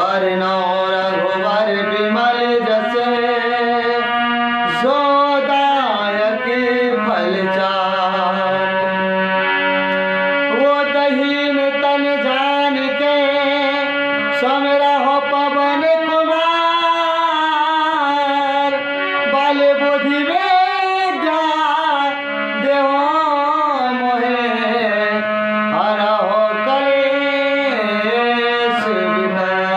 वरनो रघुवर विमल जसे जोदायक फल चार। वो दहीन तन जान के समरहो पवन कुमार। बाल बुद्धि विद्या देहो मोहे हरहो कलेश विकार।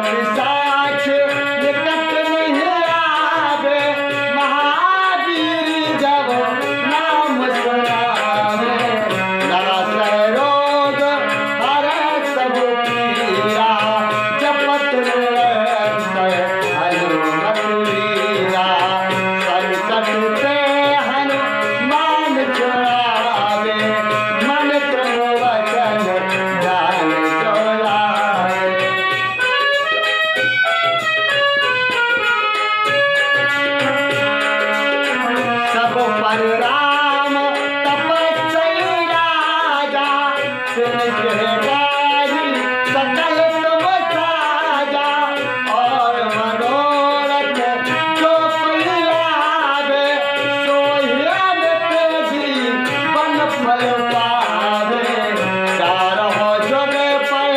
पिशाच निकट नहीं आवे, महावीर जब नाम सुनावे। नासै रोग हरै सब पीरा, जपत निरंतर हनुमत वीरा। संकट से हनुमान छुड़ावे, मन क्रम वचन ध्यान जो लावे। सब पर राम तपस्वी राजा, तिनके काज सकल तुम साजा। और मनोरथ जो कोई लावे, सोई अमित जीवन फल पावे। चारों जुग पर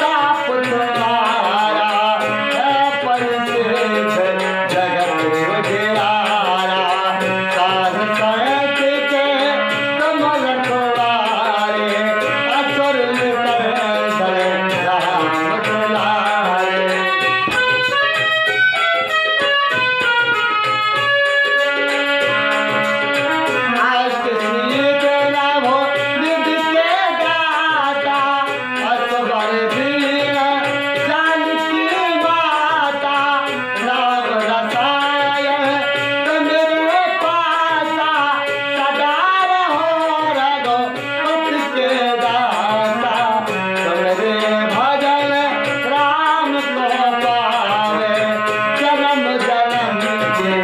ताप तुम्हारा, है परिसिद्ध जगत उजियारा। साध संत के कमल कुमारे, असुर निकल धरे राम दुलारे। अष्ट सिद्धि नभो निधि के दाता, असवर दीन जानकी माता। राम रसायन तुम्हारे पासा, सदा रहो रघुपति के दासा। तुम्हारे भजन राम को पावे, जन्म जन्म के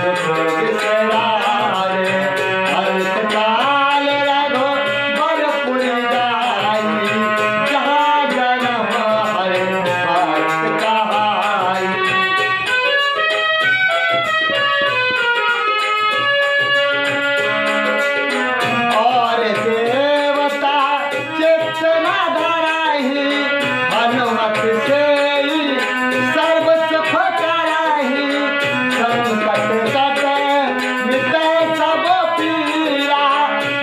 दुख बिसरावे। अंत काल रघुबरपुर जाई, जहाँ जन्म हरि भक्त कहाई। और देवता चित्त न धरहि, हनुमत से सर्व सुख करहि। संकट कटे मिटै सब पीरा,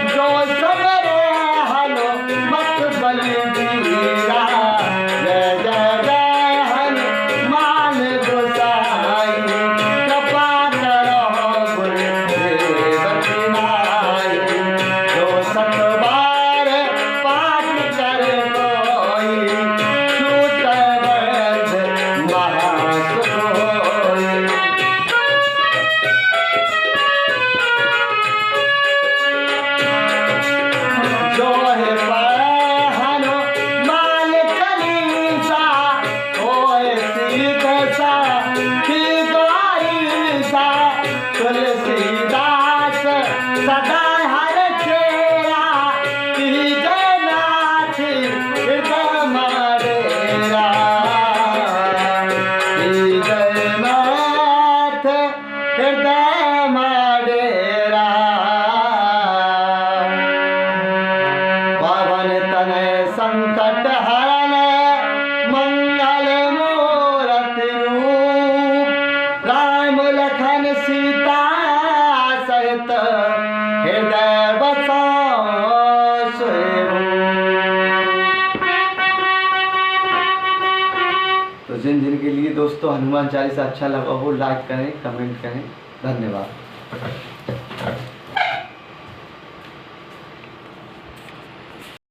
जो सबरे हनुमत बलबीरा। जय जय जय हनुमान गोसाई, कृपा करो गुरुदेव की नाई। जो सत बार पाठ करे कोई, छूटै बंध महासुख होई। जो है पाए हनुमान चालीसा, होए सीध साखी गौरीसा। तुलसीदास सदा हर चेरा, कीजय नाथ हृदय माडेरा। कीजय नाथ हृदय माडेरा। पवन तनय संकट हरन, मंगल मूरति रूप। राम लखन सीता सहित, हृदय बसाओ तो जिन के लिए दोस्तों हनुमान चालीसा अच्छा लगा हो, लाइक करें, कमेंट करें। धन्यवाद।